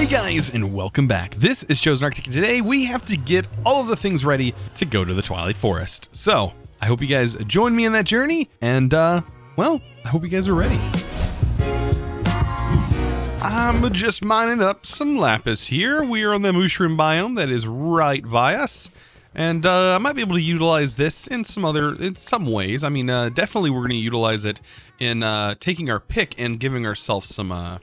Hey guys, and welcome back. This is Chosen Arctic, and today we have to get all of the things ready to go to the Twilight Forest. So, I hope you guys join me in that journey, and, well, I hope you guys are ready. I'm just mining up some lapis here. We are on the mushroom biome that is right by us. And I might be able to utilize this in some ways. I mean, definitely we're going to utilize it in taking our pick and giving ourselves some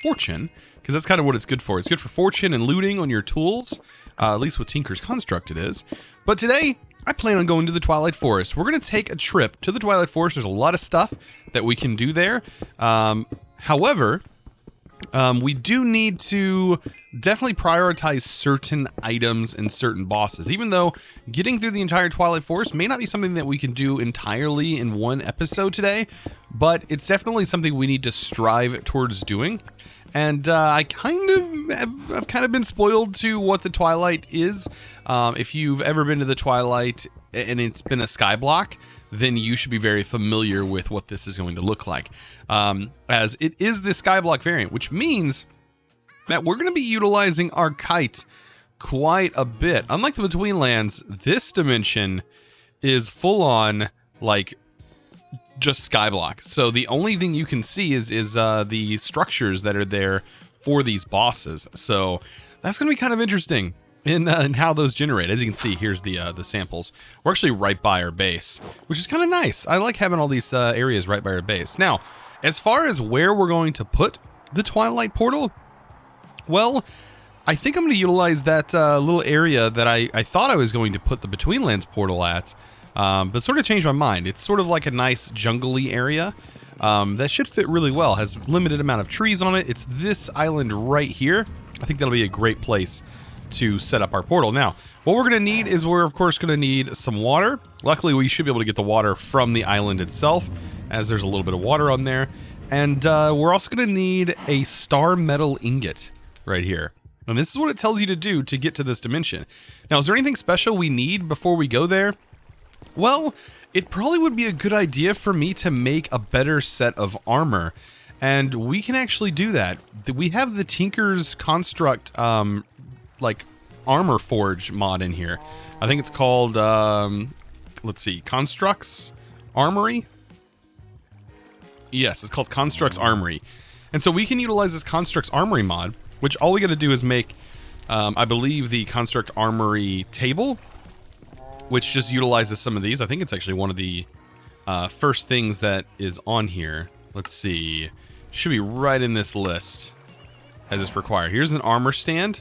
fortune, because that's kind of what it's good for. It's good for fortune and looting on your tools, at least with Tinker's Construct it is. But today, I plan on going to the Twilight Forest. We're going to take a trip to the Twilight Forest. There's a lot of stuff that we can do there. However, we do need to definitely prioritize certain items and certain bosses, even though getting through the entire Twilight Forest may not be something that we can do entirely in one episode today, but it's definitely something we need to strive towards doing. And I've kind of been spoiled to what the Twilight is. If you've ever been to the Twilight and it's been a Skyblock, then you should be very familiar with what this is going to look like. As it is the Skyblock variant, which means that we're going to be utilizing our kite quite a bit. Unlike the Betweenlands, this dimension is full on, like, just Skyblock. So the only thing you can see is the structures that are there for these bosses. So that's going to be kind of interesting in how those generate. As you can see, here's the samples. We're actually right by our base, which is kind of nice. I like having all these areas right by our base. Now, as far as where we're going to put the Twilight Portal, well, I think I'm going to utilize that little area that I thought I was going to put the Betweenlands portal at, but sort of changed my mind. It's sort of like a nice jungly area that should fit really well. Has limited amount of trees on it. It's this island right here. I think that'll be a great place to set up our portal. Now, what we're going to need is we're of course going to need some water. Luckily, we should be able to get the water from the island itself, as there's a little bit of water on there. And we're also going to need a star metal ingot right here. And this is what it tells you to do to get to this dimension. Now, is there anything special we need before we go there? Well, it probably would be a good idea for me to make a better set of armor. And we can actually do that. We have the Tinker's Construct like armor forge mod in here. I think it's called let's see, Constructs Armory. Yes, it's called Constructs Armory. And so we can utilize this Constructs Armory mod, which all we got to do is make I believe the Construct Armory table, which just utilizes some of these. I think it's actually one of the first things that is on here. Let's see, should be right in this list as it's required. Here's an armor stand.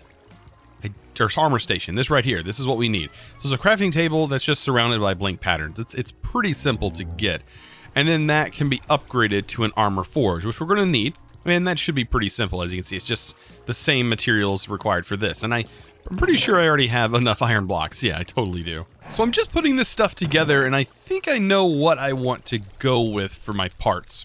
Or armor station. This right here. This is what we need. So it's a crafting table that's just surrounded by blank patterns. It's pretty simple to get. And then that can be upgraded to an armor forge, which we're going to need. And that should be pretty simple. As you can see, it's just the same materials required for this. And I'm pretty sure I already have enough iron blocks. Yeah, I totally do. So I'm just putting this stuff together, and I think I know what I want to go with for my parts.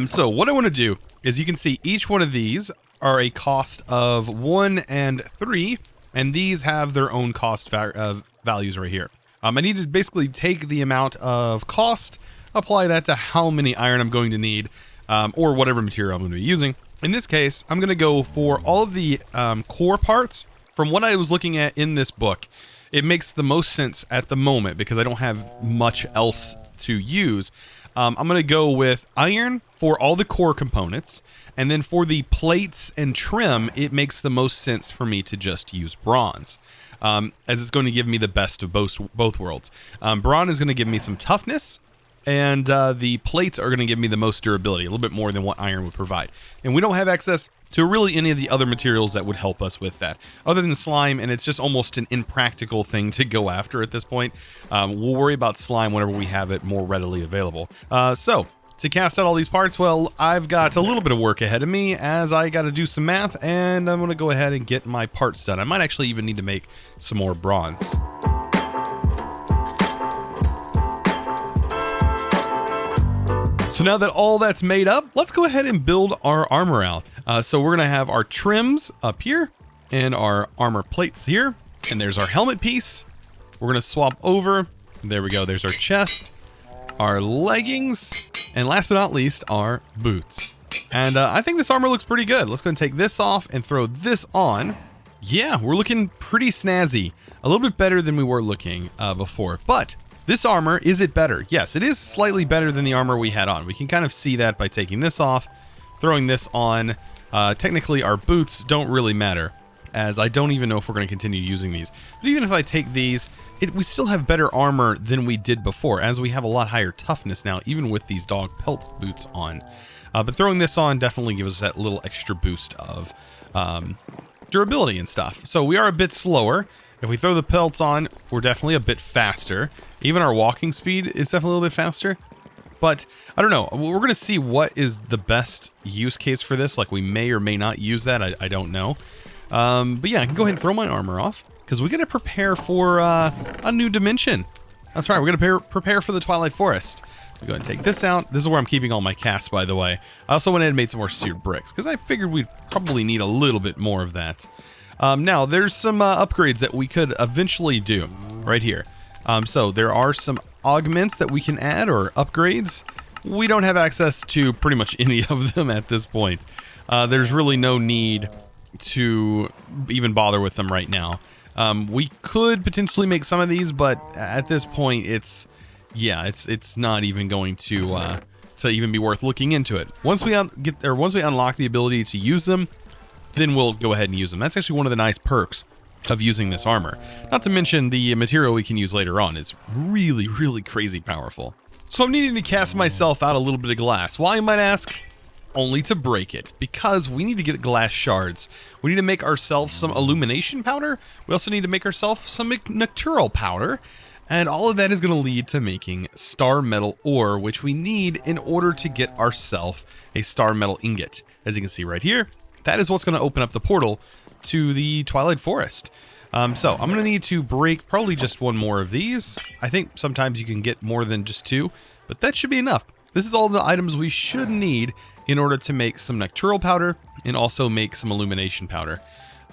So what I want to do is, you can see each one of these are a cost of 1 and 3. And these have their own cost values right here. I need to basically take the amount of cost, apply that to how many iron I'm going to need, or whatever material I'm going to be using. In this case, I'm going to go for all of the core parts. From what I was looking at in this book, it makes the most sense at the moment because I don't have much else to use. I'm going to go with iron for all the core components. And then for the plates and trim, it makes the most sense for me to just use bronze, as it's going to give me the best of both worlds. Bronze is going to give me some toughness, and the plates are going to give me the most durability, a little bit more than what iron would provide. And we don't have access to really any of the other materials that would help us with that, other than slime, and it's just almost an impractical thing to go after at this point. We'll worry about slime whenever we have it more readily available. So to cast out all these parts, well, I've got a little bit of work ahead of me as I got to do some math, and I'm going to go ahead and get my parts done. I might actually even need to make some more bronze. So now that all that's made up, let's go ahead and build our armor out. So we're going to have our trims up here and our armor plates here. And there's our helmet piece. We're going to swap over. There we go. There's our chest, our leggings, and last but not least, our boots. And I think this armor looks pretty good. Let's go and take this off and throw this on. Yeah, we're looking pretty snazzy. A little bit better than we were looking before. But this armor, is it better? Yes, it is slightly better than the armor we had on. We can kind of see that by taking this off, throwing this on. Technically, our boots don't really matter, as I don't even know if we're going to continue using these. But even if I take these, we still have better armor than we did before, as we have a lot higher toughness now, even with these dog pelt boots on. But throwing this on definitely gives us that little extra boost of durability and stuff. So we are a bit slower. If we throw the pelts on, we're definitely a bit faster. Even our walking speed is definitely a little bit faster. But I don't know. We're going to see what is the best use case for this. Like, we may or may not use that. I don't know. But yeah, I can go ahead and throw my armor off, because we got to prepare for a new dimension. That's right. We're going to prepare for the Twilight Forest. Go ahead and take this out. This is where I'm keeping all my casts, by the way. I also went ahead and made some more seared bricks, because I figured we'd probably need a little bit more of that. Now, there's some upgrades that we could eventually do right here. So there are some augments that we can add, or upgrades. We don't have access to pretty much any of them at this point. There's really no need to even bother with them right now. We could potentially make some of these, but at this point, it's not even going to even be worth looking into it. Once we unlock the ability to use them, then we'll go ahead and use them. That's actually one of the nice perks of using this armor. Not to mention the material we can use later on is really, really crazy powerful. So I'm needing to cast myself out a little bit of glass. Why, you might ask? Only to break it, because we need to get glass shards. We need to make ourselves some illumination powder. We also need to make ourselves some nocturnal powder. And all of that is going to lead to making star metal ore, which we need in order to get ourselves a star metal ingot. As you can see right here, that is what's going to open up the portal to the Twilight Forest. So I'm going to need to break probably just one more of these. I think sometimes you can get more than just two, but that should be enough. This is all the items we should need in order to make some nocturnal powder and also make some illumination powder.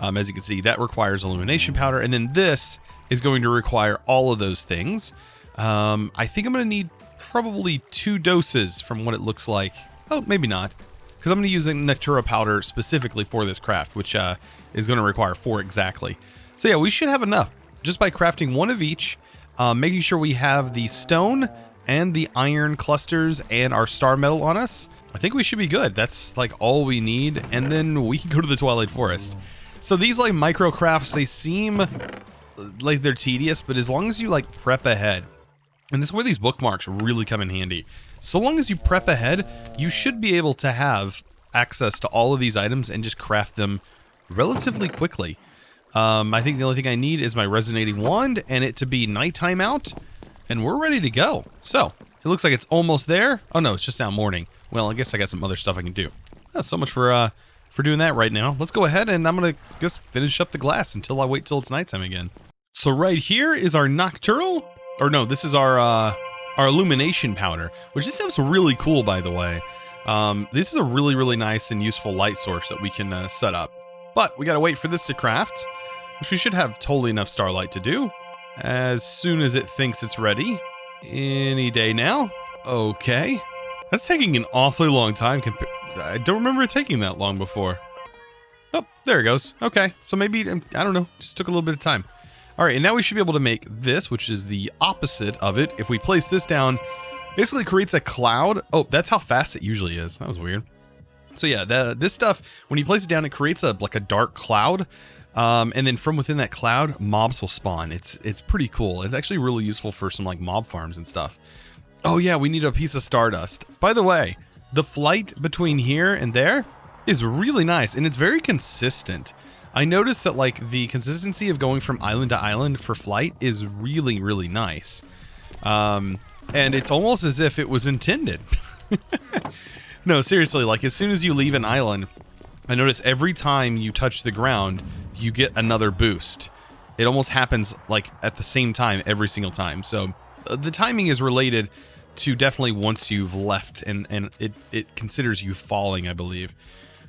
As you can see, that requires illumination powder, and then this is going to require all of those things. I think I'm going to need probably 2 doses from what it looks like. Oh, maybe not, because I'm going to use a nocturnal powder specifically for this craft, which is going to require 4 exactly. So yeah, we should have enough just by crafting 1 of each, making sure we have the stone and the iron clusters and our star metal on us. I think we should be good. That's like all we need, and then we can go to the Twilight Forest. So these like micro crafts, they seem like they're tedious, but as long as you like prep ahead, and this is where these bookmarks really come in handy. So long as you prep ahead, you should be able to have access to all of these items and just craft them relatively quickly. I think the only thing I need is my resonating wand and it to be nighttime out, and we're ready to go. So it looks like it's almost there. Oh no, it's just now morning. Well, I guess I got some other stuff I can do. That's so much for doing that right now. Let's go ahead and I'm gonna just finish up the glass until I wait till it's nighttime again. So right here is our nocturnal, or no, this is our illumination powder, which this stuff's really cool, by the way. This is a really, really nice and useful light source that we can set up. But we gotta wait for this to craft, which we should have totally enough starlight to do as soon as it thinks it's ready. Any day now. Okay. That's taking an awfully long time. I don't remember it taking that long before. Oh, there it goes. Okay, so maybe, I don't know, just took a little bit of time. All right, and now we should be able to make this, which is the opposite of it. If we place this down, basically creates a cloud. Oh, that's how fast it usually is. That was weird. So yeah, this stuff, when you place it down, it creates like a dark cloud. And then from within that cloud, mobs will spawn. It's pretty cool. It's actually really useful for some like mob farms and stuff. Oh yeah, we need a piece of stardust. By the way, the flight between here and there is really nice, and it's very consistent. I noticed that like the consistency of going from island to island for flight is really, really nice. And it's almost as if it was intended. No, seriously, like as soon as you leave an island, I notice every time you touch the ground, you get another boost. It almost happens like at the same time every single time. So the timing is related to definitely once you've left, and it considers you falling, I believe.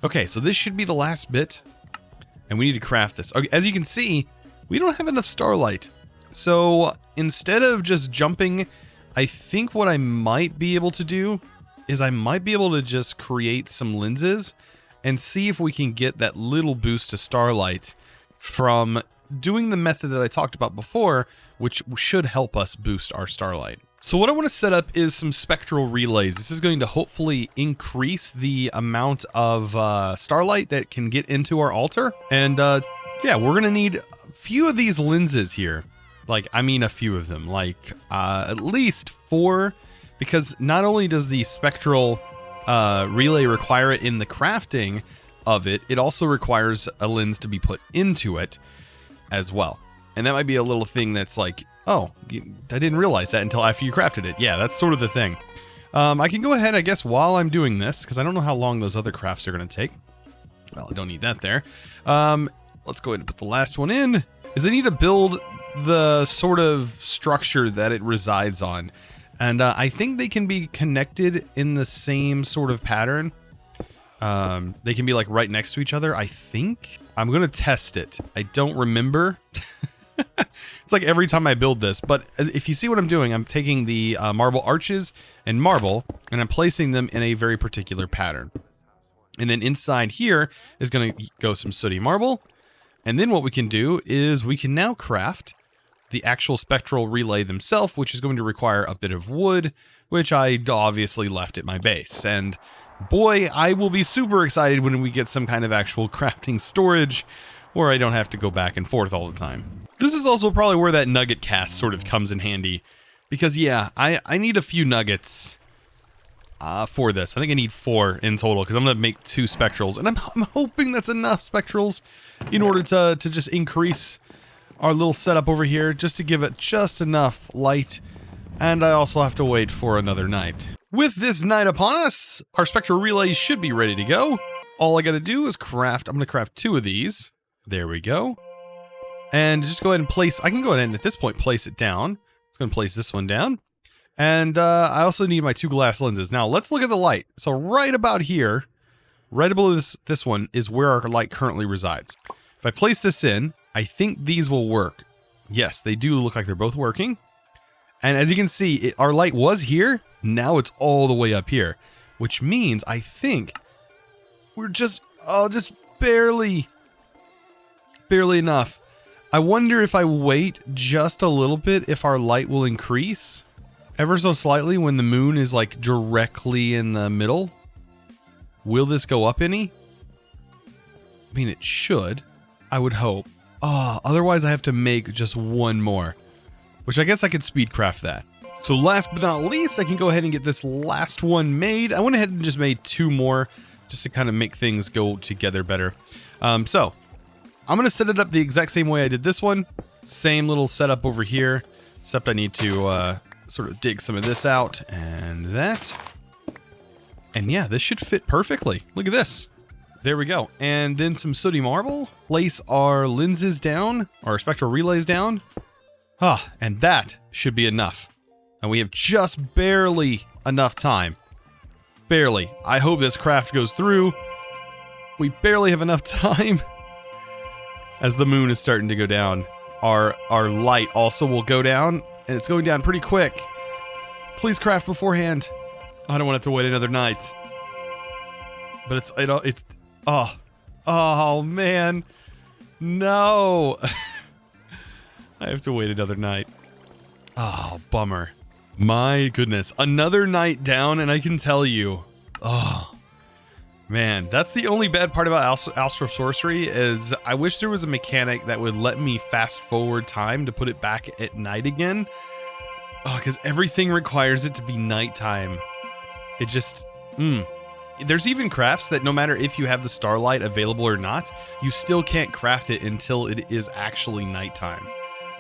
Okay, so this should be the last bit, and we need to craft this. Okay, as you can see, we don't have enough starlight. So instead of just jumping, I think what I might be able to do is I might be able to just create some lenses and see if we can get that little boost to starlight from doing the method that I talked about before, which should help us boost our starlight. So what I want to set up is some spectral relays. This is going to hopefully increase the amount of starlight that can get into our altar. And yeah, we're going to need a few of these lenses here. Like, I mean a few of them, like at least 4, because not only does the spectral relay require it in the crafting of it, it also requires a lens to be put into it as well. And that might be a little thing that's like, oh, I didn't realize that until after you crafted it. Yeah, that's sort of the thing. I can go ahead, I guess, while I'm doing this, because I don't know how long those other crafts are going to take. Well, I don't need that there. Let's go ahead and put the last one in. Is I need to build the sort of structure that it resides on. And I think they can be connected in the same sort of pattern. They can be like right next to each other, I think. I'm going to test it. I don't remember. It's like every time I build this, but if you see what I'm doing, I'm taking the marble arches and marble, and I'm placing them in a very particular pattern. And then inside here is going to go some sooty marble. And then what we can do is we can now craft the actual spectral relay themselves, which is going to require a bit of wood, which I obviously left at my base. And boy, I will be super excited when we get some kind of actual crafting storage where I don't have to go back and forth all the time. This is also probably where that nugget cast sort of comes in handy. Because yeah, I need a few nuggets for this. I think I need 4 in total because I'm going to make 2 spectrals. And I'm hoping that's enough spectrals in order to just increase our little setup over here, just to give it just enough light. And I also have to wait for another night. With this night upon us, our spectral relays should be ready to go. All I got to do is craft. I'm going to craft 2 of these. There we go. And just go ahead and place, I can go ahead and at this point place it down. It's going to place this one down. And I also need my 2 glass lenses. Now let's look at the light. So right about here, right below this one is where our light currently resides. If I place this in, I think these will work. Yes, they do look like they're both working. And as you can see, our light was here. Now it's all the way up here, which means I think we're just barely enough. I wonder if I wait just a little bit, if our light will increase ever so slightly when the moon is like directly in the middle. Will this go up any? I mean, it should. I would hope. Otherwise I have to make just 1 more, which I guess I could speedcraft that. So last but not least, I can go ahead and get this last one made. I went ahead and just made 2 more just to kind of make things go together better. So I'm going to set it up the exact same way I did this one. Same little setup over here, except I need to sort of dig some of this out and that. And yeah, this should fit perfectly. Look at this. There we go. And then some sooty marble. Place our lenses down, our spectral relays down. And that should be enough. And we have just barely enough time. Barely. I hope this craft goes through. We barely have enough time. As the moon is starting to go down, our light also will go down, and it's going down pretty quick. Please craft beforehand. I don't want to have to wait another night. But oh man, no. I have to wait another night. Oh, bummer. My goodness, another night down, and I can tell you, man, that's the only bad part about Astral Sorcery is I wish there was a mechanic that would let me fast forward time to put it back at night again. Because everything requires it to be nighttime. It just, There's even crafts that no matter if you have the starlight available or not, you still can't craft it until it is actually nighttime.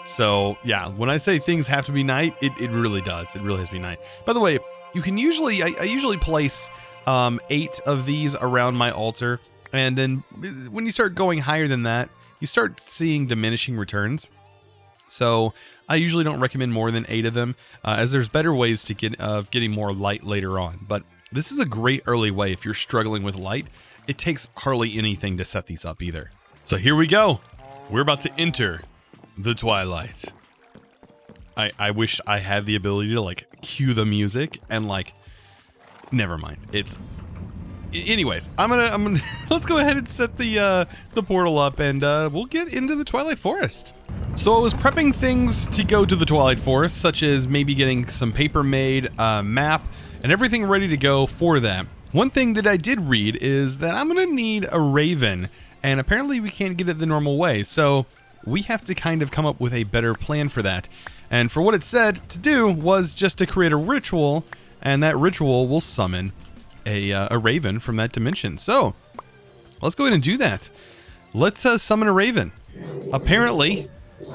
So yeah, when I say things have to be night, it really does. It really has to be night. By the way, you can usually, I usually place 8 of these around my altar. And then when you start going higher than that, you start seeing diminishing returns. So I usually don't recommend more than 8 of them, as there's better ways to getting more light later on. But this is a great early way if you're struggling with light. It takes hardly anything to set these up either. So here we go. We're about to enter the Twilight. I wish I had the ability to like cue the music and like Never mind. Anyways, I'm gonna let's go ahead and set the portal up, and we'll get into the Twilight Forest. So I was prepping things to go to the Twilight Forest, such as maybe getting some paper made, map, and everything ready to go for that. One thing that I did read is that I'm gonna need a raven, and apparently we can't get it the normal way, so we have to kind of come up with a better plan for that. And for what it said to do was just to create a ritual, and that ritual will summon a raven from that dimension. So let's go ahead and do that. Let's summon a raven. Apparently,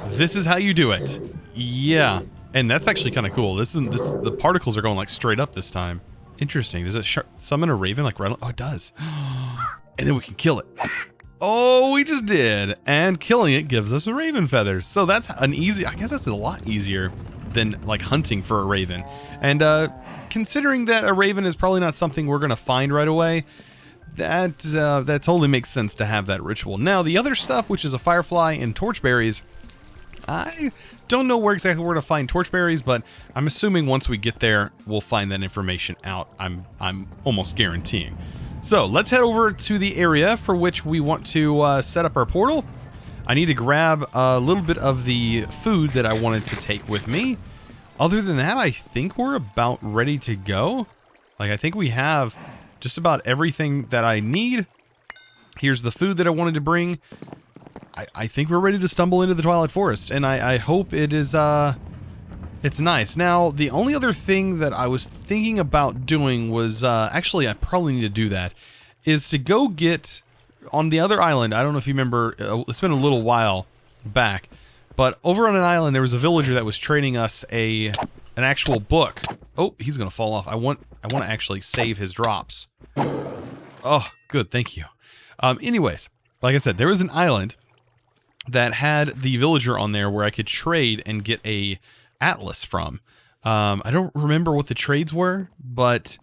this is how you do it. Yeah, and that's actually kind of cool. The particles are going like straight up this time. Interesting. Does it summon a raven like right? Oh, it does. And then we can kill it. Oh, we just did. And killing it gives us a raven feathers. So that's an easy. I guess that's a lot easier than like hunting for a raven. And considering that a raven is probably not something we're gonna find right away, that totally makes sense to have that ritual. Now the other stuff, which is a firefly and torchberries, I don't know where exactly we're gonna find torchberries, but I'm assuming once we get there, we'll find that information out. I'm almost guaranteeing. So let's head over to the area for which we want to set up our portal. I need to grab a little bit of the food that I wanted to take with me. Other than that, I think we're about ready to go. Like, I think we have just about everything that I need. Here's the food that I wanted to bring. I think we're ready to stumble into the Twilight Forest, and I hope it is, it's nice. Now, the only other thing that I was thinking about doing was, actually, I probably need to do that, is to go get, on the other island, I don't know if you remember, it's been a little while back, but over on an island, there was a villager that was trading us an actual book. Oh, he's gonna fall off. I want to actually save his drops. Oh, good, thank you. Anyways, like I said, there was an island that had the villager on there where I could trade and get a atlas from. I don't remember what the trades were, but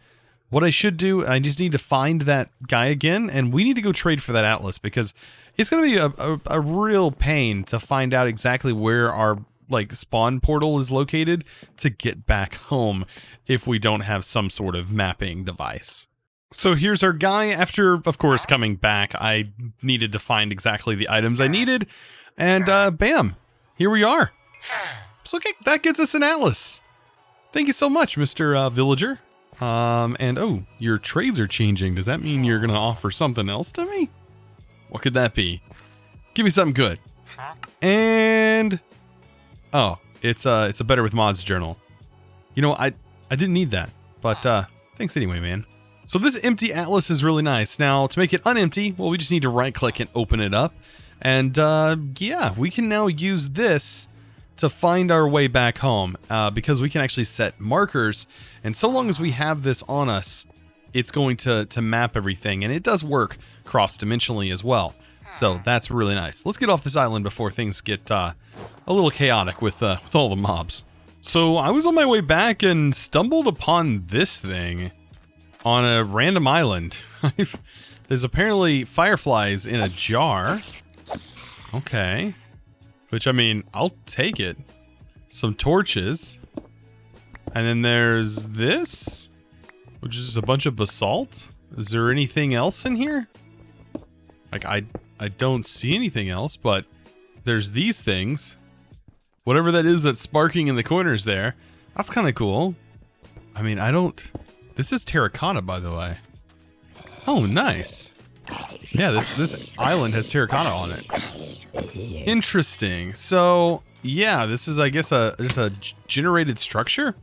what I should do, I just need to find that guy again, and we need to go trade for that atlas, because it's going to be a real pain to find out exactly where our like spawn portal is located to get back home if we don't have some sort of mapping device. So here's our guy. After, of course, coming back, I needed to find exactly the items I needed, and bam, here we are. So okay, that gets us an atlas. Thank you so much, Mr. Villager. And oh, your trades are changing. Does that mean you're going to offer something else to me? What could that be? Give me something good. And oh, it's a Better with Mods journal. You know, I didn't need that, but thanks anyway, man. So this empty atlas is really nice. Now, to make it unempty, well, we just need to right-click and open it up. And yeah, we can now use this to find our way back home, because we can actually set markers, and so long as we have this on us, it's going to map everything, and it does work cross-dimensionally as well. So that's really nice. Let's get off this island before things get a little chaotic with all the mobs. So I was on my way back and stumbled upon this thing on a random island. There's apparently fireflies in a jar. Okay. Which, I mean, I'll take it. Some torches. And then there's this, which is a bunch of basalt. Is there anything else in here? Like, I don't see anything else, but there's these things. Whatever that is that's sparking in the corners there. That's kind of cool. I mean, this is terracotta, by the way. Oh, nice. Yeah, this island has terracotta on it. Interesting. So, yeah, this is, I guess, just a generated structure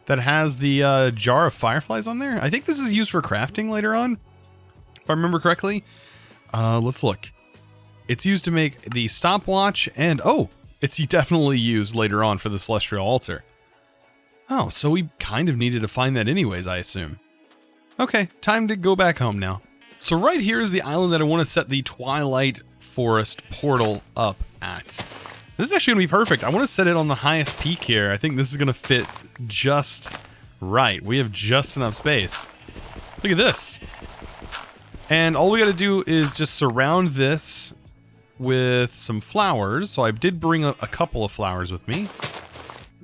that has the jar of fireflies on there. I think this is used for crafting later on, if I remember correctly. Let's look. It's used to make the stopwatch, and oh, it's definitely used later on for the celestial altar. Oh, so we kind of needed to find that anyways, I assume. Okay, time to go back home now. So right here is the island that I want to set the Twilight Forest portal up at. This is actually going to be perfect. I want to set it on the highest peak here. I think this is going to fit just right. We have just enough space. Look at this. And all we got to do is just surround this with some flowers. So I did bring a couple of flowers with me.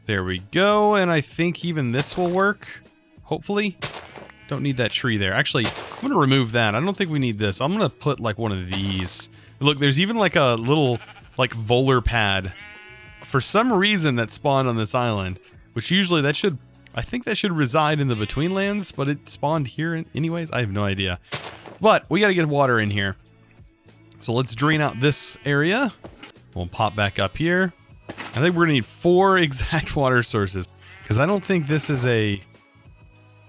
There we go. And I think even this will work, hopefully. Don't need that tree there. Actually, I'm going to remove that. I don't think we need this. I'm going to put like one of these. Look, there's even like a little like volar pad for some reason that spawned on this island, which usually I think that should reside in the Betweenlands, but it spawned here anyways. I have no idea. But we got to get water in here. So let's drain out this area. We'll pop back up here. I think we're going to need 4 exact water sources because I don't think this is a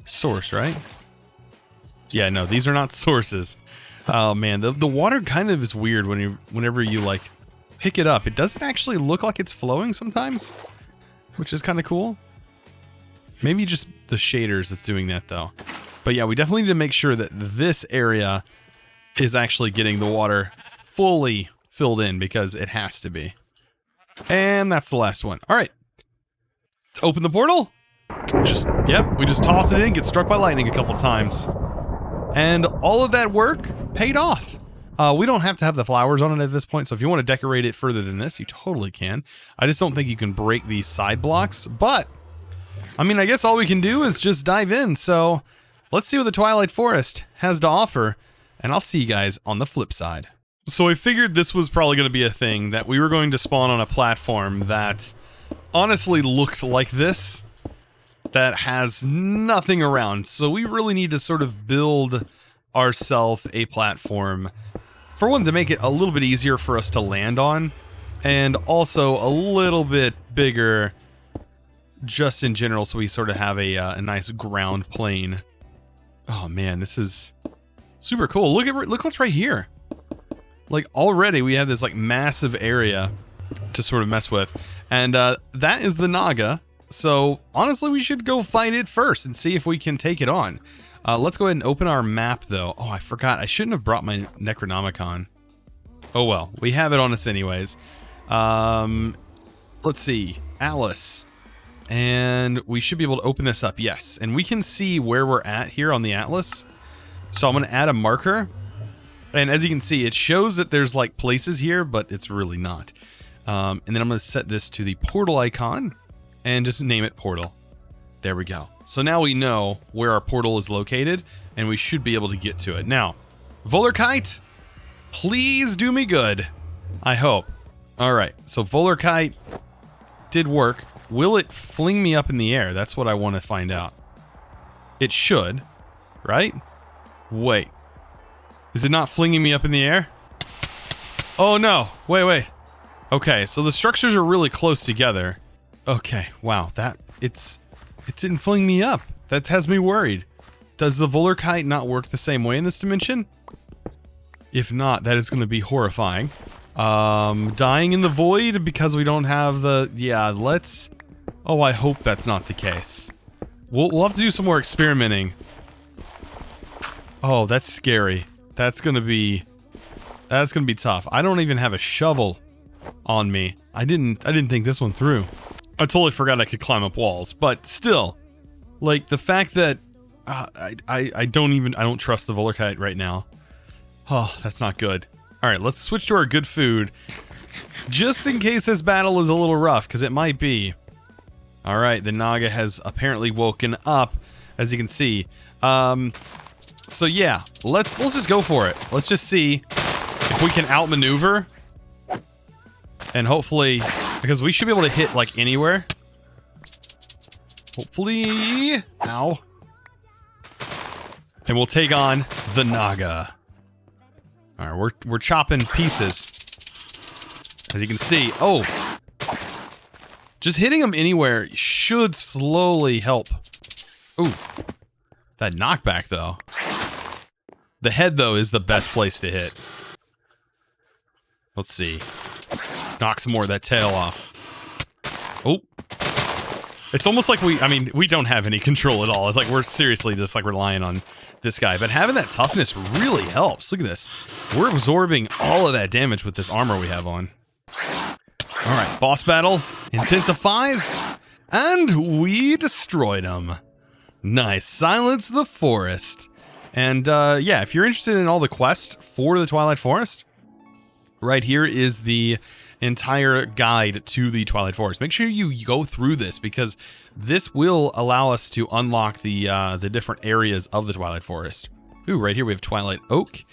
source, right? Yeah, no, these are not sources. Oh man, the water kind of is weird whenever you like pick it up. It doesn't actually look like it's flowing sometimes, which is kind of cool. Maybe just the shaders that's doing that though. But yeah, we definitely need to make sure that this area is actually getting the water fully filled in because it has to be. And that's the last one. All right. Open the portal. Yep, we just toss it in, get struck by lightning a couple times. And all of that work paid off. We don't have to have the flowers on it at this point, so if you want to decorate it further than this, you totally can. I just don't think you can break these side blocks, but I mean, I guess all we can do is just dive in. So let's see what the Twilight Forest has to offer, and I'll see you guys on the flip side. So I figured this was probably going to be a thing, that we were going to spawn on a platform that honestly looked like this, that has nothing around. So we really need to sort of build ourselves a platform, for one, to make it a little bit easier for us to land on, and also a little bit bigger just in general, so we sort of have a nice ground plane. Oh man, this is super cool. Look what's right here. Like already we have this like massive area to sort of mess with, and that is the Naga. So honestly, we should go fight it first and see if we can take it on. Let's go ahead and open our map though. Oh, I forgot. I shouldn't have brought my Necronomicon. Oh well, we have it on us anyways. Let's see, Alice. And we should be able to open this up, yes. And we can see where we're at here on the atlas. So I'm going to add a marker. And as you can see, it shows that there's like places here, but it's really not. And then I'm going to set this to the portal icon and just name it portal. There we go. So now we know where our portal is located, and we should be able to get to it. Now, Volarkite, please do me good. I hope. All right, so Volarkite did work. Will it fling me up in the air? That's what I want to find out. It should, right? Wait. Is it not flinging me up in the air? Oh no, wait. Okay, so the structures are really close together. Okay, wow, it didn't fling me up. That has me worried. Does the Volarkite not work the same way in this dimension? If not, that is going to be horrifying. Dying in the void because we don't have the... Yeah, let's... Oh, I hope that's not the case. We'll have to do some more experimenting. Oh, that's scary. That's gonna be tough. I don't even have a shovel on me. I didn't think this one through. I totally forgot I could climb up walls, but still, like the fact that I don't trust the Volarkite right now. Oh, that's not good. All right, let's switch to our good food, just in case this battle is a little rough, because it might be. All right, the Naga has apparently woken up, as you can see. So yeah, let's just go for it. Let's just see if we can outmaneuver, and hopefully, because we should be able to hit like anywhere. Hopefully, ow. And we'll take on the Naga. All right, we're chopping pieces, as you can see. Oh. Just hitting them anywhere should slowly help. Ooh. That knockback, though. The head, though, is the best place to hit. Let's see. Knock some more of that tail off. Oh. It's almost like we don't have any control at all. It's like we're seriously just like relying on this guy. But having that toughness really helps. Look at this. We're absorbing all of that damage with this armor we have on. All right, boss battle intensifies, and we destroyed him. Nice. Silence the forest. And yeah, if you're interested in all the quests for the Twilight Forest, right here is the entire guide to the Twilight Forest. Make sure you go through this, because this will allow us to unlock the different areas of the Twilight Forest. Ooh, right here we have Twilight Oak.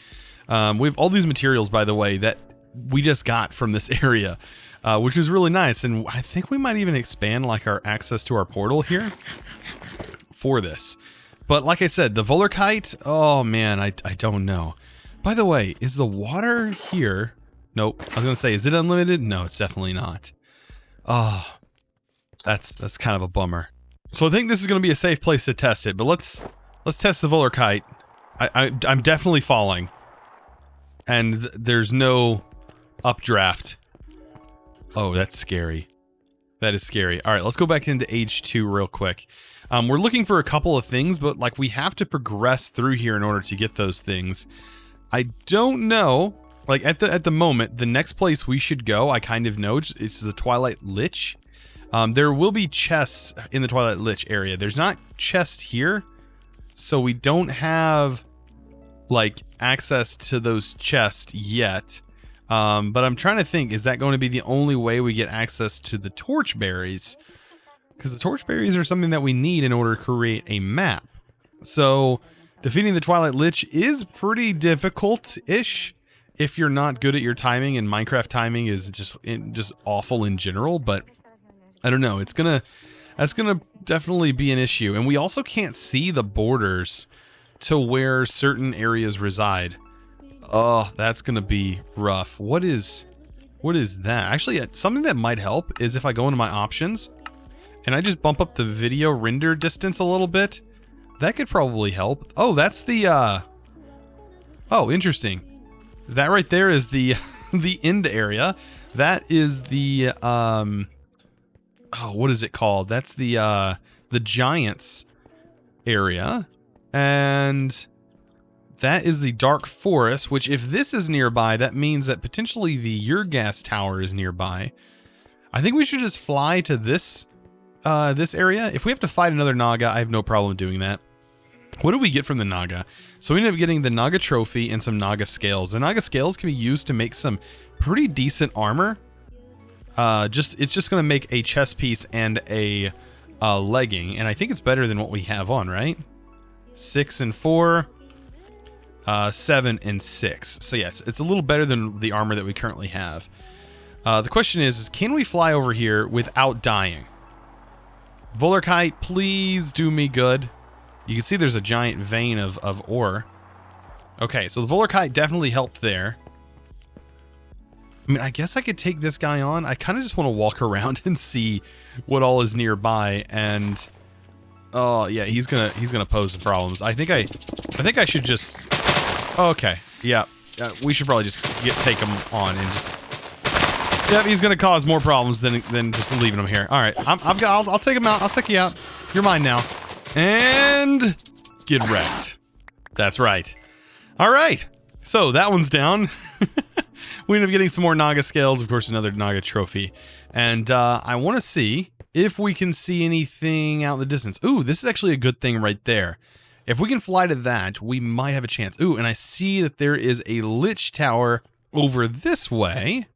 We have all these materials, by the way, that we just got from this area, which is really nice. And I think we might even expand like our access to our portal here for this. But like I said, the Volarkite, oh man, I don't know. By the way, is the water here? Nope. I was going to say, is it unlimited? No, it's definitely not. Oh, that's kind of a bummer. So I think this is going to be a safe place to test it, but let's test the Volarkite. I'm definitely falling. And there's no updraft. Oh, that's scary. That is scary. All right, let's go back into age 2 real quick. We're looking for a couple of things, but like we have to progress through here in order to get those things. I don't know. Like at the moment, the next place we should go, I kind of know, it's the Twilight Lich. There will be chests in the Twilight Lich area. There's not chests here, so we don't have like access to those chests yet. But I'm trying to think, is that going to be the only way we get access to the torchberries? Because the torchberries are something that we need in order to create a map. So defeating the Twilight Lich is pretty difficult-ish if you're not good at your timing, and Minecraft timing is just awful in general. But I don't know, that's gonna definitely be an issue. And we also can't see the borders to where certain areas reside. Oh, that's gonna be rough. What is that? Actually, something that might help is if I go into my options and I just bump up the video render distance a little bit. That could probably help. Oh, that's the oh, interesting. That right there is the the end area. That is the oh, what is it called? That's the Giants area. And that is the Dark Forest, which if this is nearby, that means that potentially the Urgas Tower is nearby. I think we should just fly to this this area. If we have to fight another Naga, I have no problem doing that. What do we get from the Naga? So we end up getting the Naga trophy and some Naga scales. The Naga scales can be used to make some pretty decent armor. It's just going to make a chest piece and a legging, and I think it's better than what we have on, right? 6 and 4, 7 and 6. So yes, it's a little better than the armor that we currently have. The question is can we fly over here without dying? Volarkite, please do me good. You can see there's a giant vein of ore. Okay, so the Volarkite definitely helped there. I mean, I guess I could take this guy on. I kind of just want to walk around and see what all is nearby. And oh yeah, he's gonna pose some problems. I think I should just. Okay, yeah, we should probably just take him on and just. Yep, he's gonna cause more problems than just leaving him here. All right, I'll take him out. I'll take you out. You're mine now. And get wrecked. That's right. All right, so that one's down. We end up getting some more Naga scales, of course, another Naga trophy. And I want to see if we can see anything out in the distance. Ooh, this is actually a good thing right there. If we can fly to that, we might have a chance. Ooh, and I see that there is a Lich Tower over this way.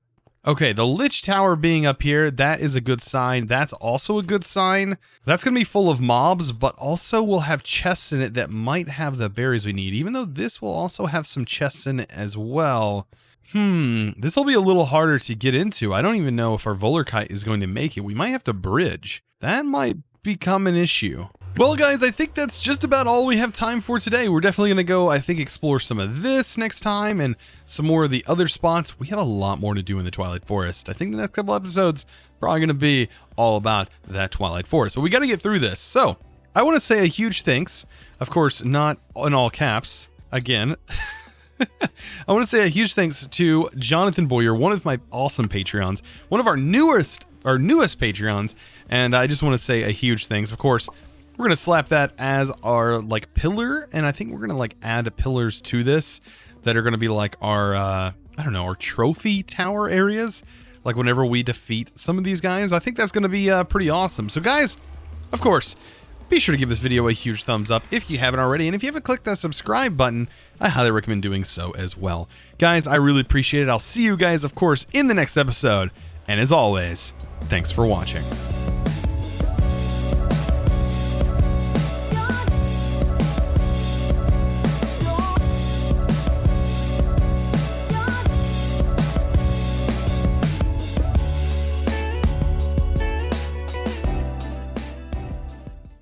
Okay, the Lich Tower being up here, that is a good sign. That's also a good sign. That's going to be full of mobs, but also we'll have chests in it that might have the berries we need, even though this will also have some chests in it as well. This will be a little harder to get into. I don't even know if our Volarkite is going to make it. We might have to bridge. That might become an issue. Well, guys, I think that's just about all we have time for today. We're definitely going to go, I think, explore some of this next time and some more of the other spots. We have a lot more to do in the Twilight Forest. I think the next couple episodes are probably going to be all about that Twilight Forest. But we got to get through this. So I want to say a huge thanks. Of course, not in all caps. Again. I want to say a huge thanks to Jonathan Boyer, one of my awesome Patreons, one of our newest Patreons. And I just want to say a huge thanks. Of course, we're going to slap that as our like pillar, and I think we're going to like add pillars to this that are going to be like our I don't know, our trophy tower areas, like whenever we defeat some of these guys. I think that's going to be pretty awesome. So guys, of course, Be sure to give this video a huge thumbs up if you haven't already, and if you haven't clicked that subscribe button, I highly recommend doing so as well. Guys, I really appreciate it. I'll see you guys, of course, in the next episode, and as always, thanks for watching.